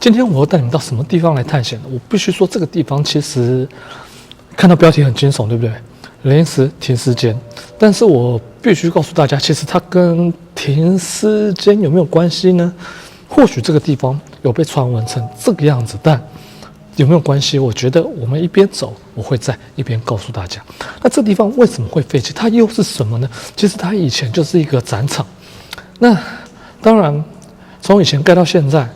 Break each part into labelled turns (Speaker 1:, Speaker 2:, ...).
Speaker 1: 今天我要带你们到什么地方来探险？我必须说，这个地方其实看到标题很惊悚，对不对？临时停尸间，但是我必须告诉大家，其实它跟停尸间有没有关系呢？或许这个地方有被传闻成这个样子，但有没有关系？我觉得我们一边走，我会在一边告诉大家。那这地方为什么会废弃？它又是什么呢？其实它以前就是一个展场。那当然，从以前盖到现在，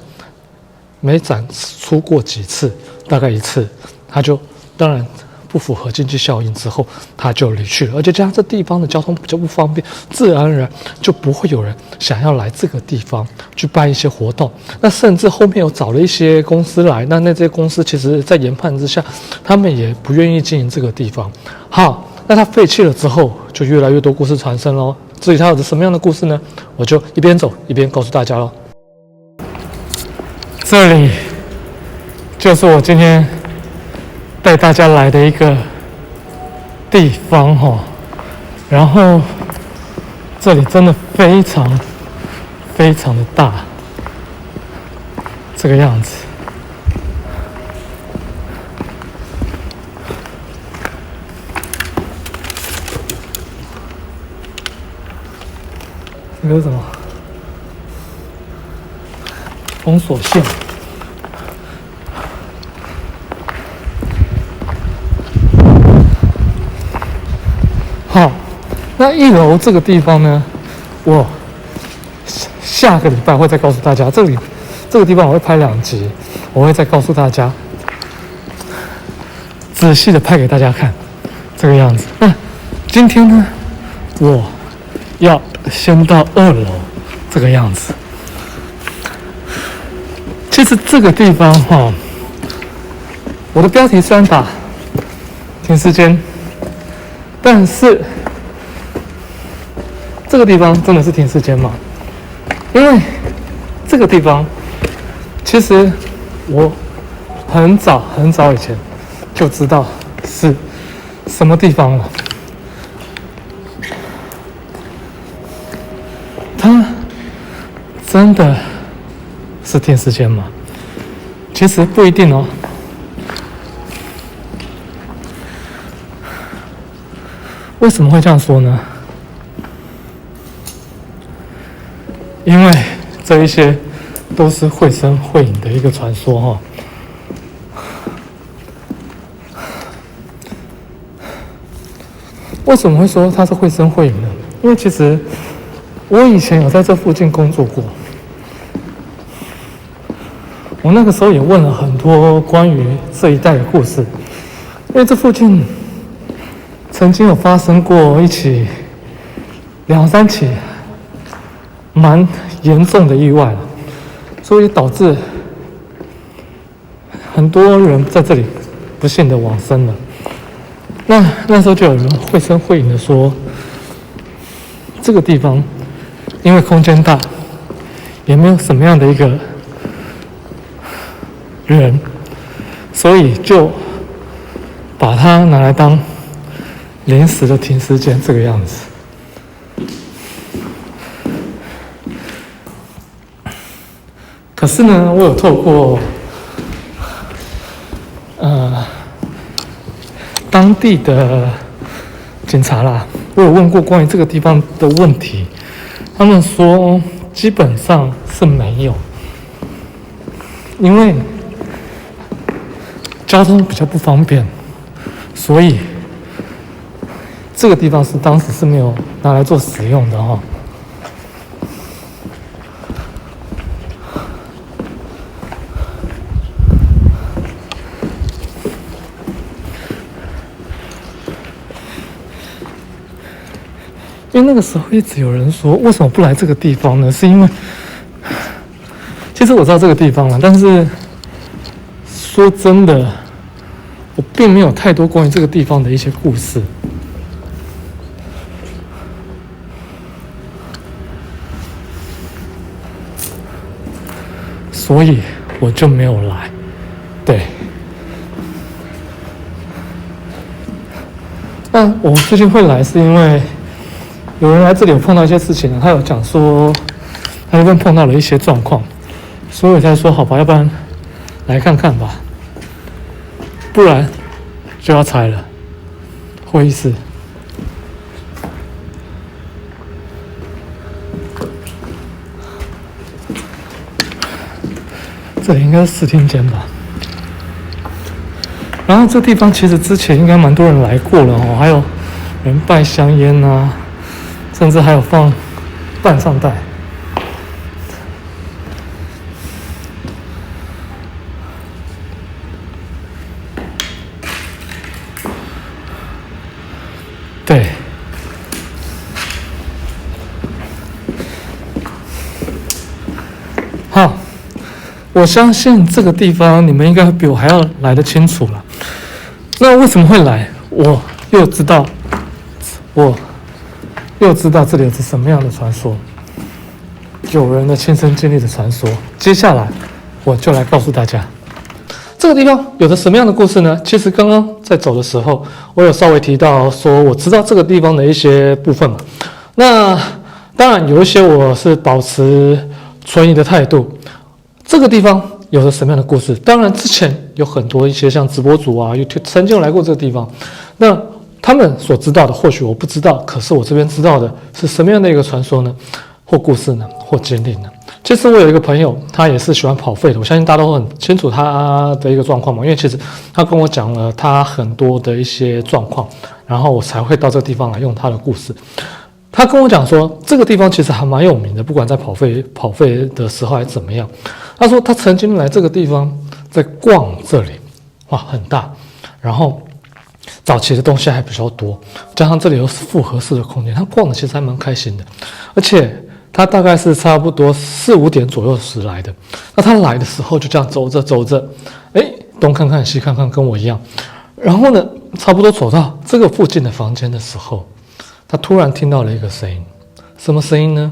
Speaker 1: 每展出过几次，大概一次，它就当然不符合经济效应之后，它就离去了。而且加上这地方的交通比较不方便，自然而然就不会有人想要来这个地方去办一些活动。那甚至后面有找了一些公司来，那这些公司其实在研判之下，他们也不愿意经营这个地方。好，那它废弃了之后，就越来越多故事产生咯。至于它有着什么样的故事呢？我就一边走一边告诉大家咯。这里就是我今天带大家来的一个地方哈，然后这里真的非常非常的大，这个样子。这个是什么？封锁线。好，那1楼这个地方呢，我下个礼拜会再告诉大家。这个地方我会拍2集，我会再告诉大家，仔细的拍给大家看，这个样子。那今天呢，我要先到2楼，这个样子。其实这个地方哈，我的标题虽然打停尸间，但是这个地方真的是停尸间吗？因为这个地方其实我很早以前就知道是什么地方了。它真的是停尸间吗？其实不一定哦。为什么会这样说呢？因为这一些都是绘声绘影的一个传说哈。为什么会说它是绘声绘影呢？因为其实我以前有在这附近工作过，我那个时候也问了很多关于这一带的故事，因为这附近曾经有发生过一起2、3起蛮严重的意外了，所以导致很多人在这里不幸的往生了。那时候就有人绘声绘影的说，这个地方因为空间大，也没有什么样的一个人，所以就把它拿来当临时的停尸间这个样子。可是呢，我有透过当地的警察啦，我有问过关于这个地方的问题，他们说基本上是没有，因为交通比较不方便，所以这个地方是当时是没有拿来做使用的哈。因为那个时候一直有人说，为什么不来这个地方呢？是因为其实我知道这个地方了，但是说真的，我并没有太多关于这个地方的一些故事。所以我就没有来。对。那我最近会来是因为有人来这里有碰到一些事情，他有讲说他那边碰到了一些状况，所以我才说好吧，要不然来看看吧，不然就要拆了。会议室，这里应该是视听间吧。然后这地方其实之前应该蛮多人来过了哦，还有人拜香烟啊，甚至还有放伴唱带。对，好，我相信这个地方你们应该比我还要来得清楚了。那为什么会来？我又知道这里有着什么样的传说，有人的亲身经历的传说。接下来我就来告诉大家。这个地方有着什么样的故事呢？其实刚刚在走的时候，我有稍微提到说，我知道这个地方的一些部分嘛。那当然有一些我是保持存疑的态度。这个地方有着什么样的故事？当然之前有很多一些像直播主啊，YouTube曾经有来过这个地方，那他们所知道的或许我不知道，可是我这边知道的是什么样的一个传说呢？或故事呢？或经历呢？其实我有一个朋友，他也是喜欢跑废的，我相信大家都很清楚他的一个状况嘛，因为其实他跟我讲了他很多的一些状况，然后我才会到这个地方来用他的故事。他跟我讲说，这个地方其实还蛮有名的，不管在跑废的时候还是怎么样。他说他曾经来这个地方，在逛这里，哇，很大，然后早期的东西还比较多，加上这里又是复合式的空间，他逛的其实还蛮开心的，而且他大概是差不多4、5点左右时来的。那他来的时候就这样走着，东看看西看看，跟我一样。然后呢，差不多走到这个附近的房间的时候，他突然听到了一个声音。什么声音呢？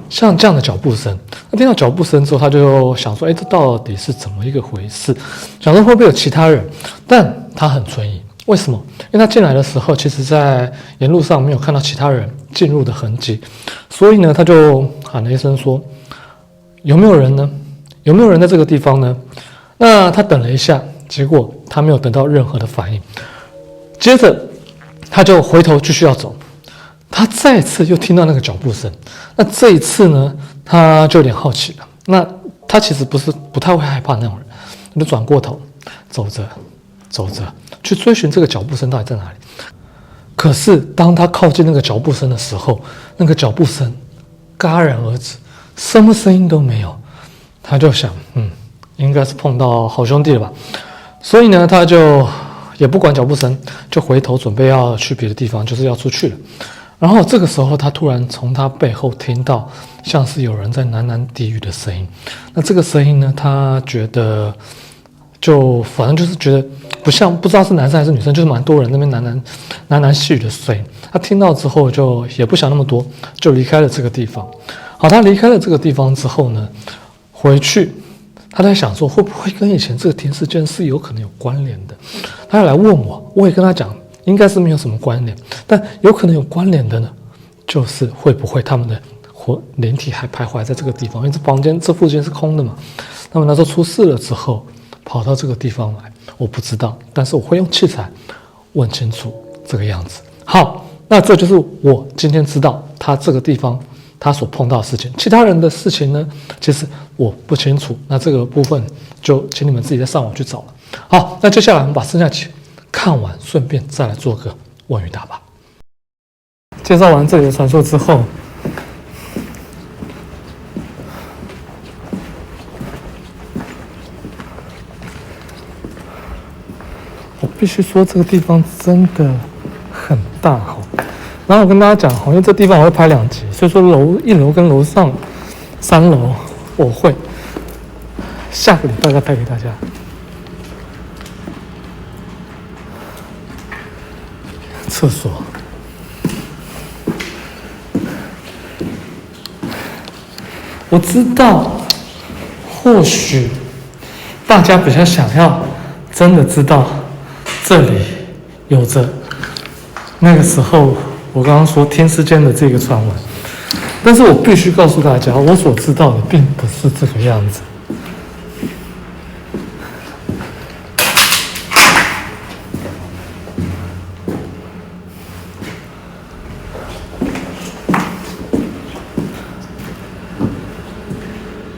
Speaker 1: 像这样的脚步声。那听到脚步声之后，他就想说：“这到底是怎么一个回事？”想说会不会有其他人？但他很存疑。为什么？因为他进来的时候，其实在沿路上没有看到其他人进入的痕迹，所以呢，他就喊了一声说：“有没有人呢？有没有人在这个地方呢？”那他等了一下，结果他没有得到任何的反应。接着，他就回头继续要走。他再次又听到那个脚步声，那这一次呢，他就有点好奇了。那他其实不太会害怕那种人，他就转过头，走着，去追寻这个脚步声到底在哪里。可是当他靠近那个脚步声的时候，那个脚步声戛然而止，什么声音都没有。他就想，应该是碰到好兄弟了吧。所以呢，他就也不管脚步声，就回头准备要去别的地方，就是要出去了。然后这个时候，他突然从他背后听到像是有人在喃喃低语的声音。那这个声音呢，他觉得反正就是觉得不知道是男生还是女生，就是蛮多人那边喃喃细语的声音。他听到之后就也不想那么多，就离开了这个地方。好，他离开了这个地方之后呢，回去他在想说会不会跟以前这个停尸间是有可能有关联的。他要来问我也跟他讲。应该是没有什么关联，但有可能有关联的呢，就是会不会他们的灵体还徘徊在这个地方？因为这附近是空的嘛。他们那时候出事了之后，跑到这个地方来，我不知道，但是我会用器材问清楚这个样子。好，那这就是我今天知道他这个地方他所碰到的事情。其他人的事情呢，其实我不清楚。那这个部分就请你们自己再上网去找了。好，那接下来我们把剩下看完，顺便再来做个问与答吧。介绍完这里的传说之后，我必须说这个地方真的很大哈。然后我跟大家讲哈，因为这地方我会拍2集，所以说1楼跟楼上3楼我会下个礼拜再拍给大家。厕所，我知道，或许大家比较想要真的知道这里有着那个时候我刚刚说天师间的这个传闻，但是我必须告诉大家，我所知道的并不是这个样子。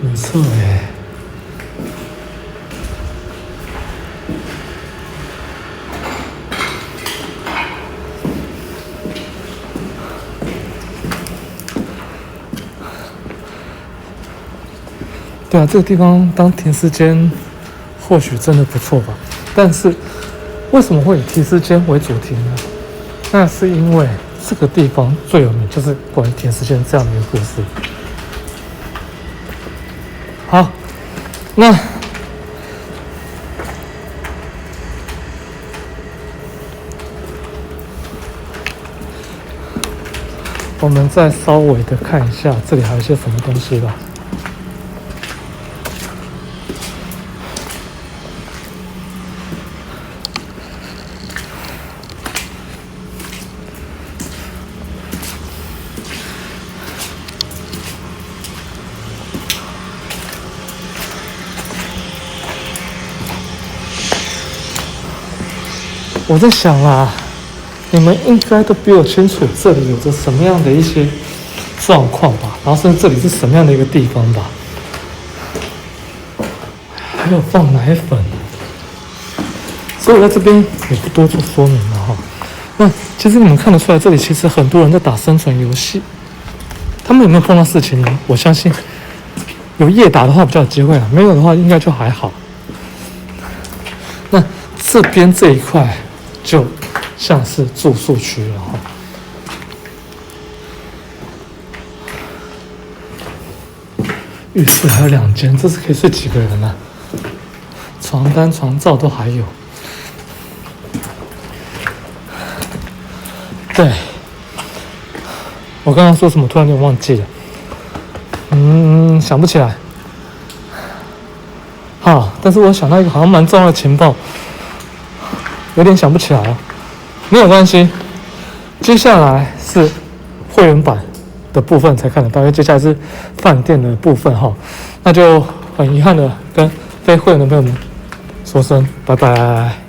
Speaker 1: 没错耶。对啊，这个地方当停尸间或许真的不错吧。但是为什么会以停尸间为主题呢？那是因为这个地方最有名就是关于停尸间这样的一个故事。好，那我们再稍微的看一下这里还有一些什么东西吧。我在想啊，你们应该都比我清楚这里有着什么样的一些状况吧，然后甚至这里是什么样的一个地方吧。还有放奶粉，所以我在这边也不多做说明了哈。那其实你们看得出来，这里其实很多人在打生存游戏。他们有没有碰到事情呢？我相信有夜打的话比较有机会啊，没有的话应该就还好。那这边这一块就像是住宿区了哈。浴室还有2间，这是可以睡几个人呢？床单、床罩都还有。对，我刚刚说什么？突然有点忘记了。想不起来。好，但是我想到一个好像蛮重要的情报，有点想不起来了。没有关系，接下来是会员版的部分才看得到，因为接下来是饭店的部分哈。那就很遗憾的跟非会员的朋友们说声拜拜。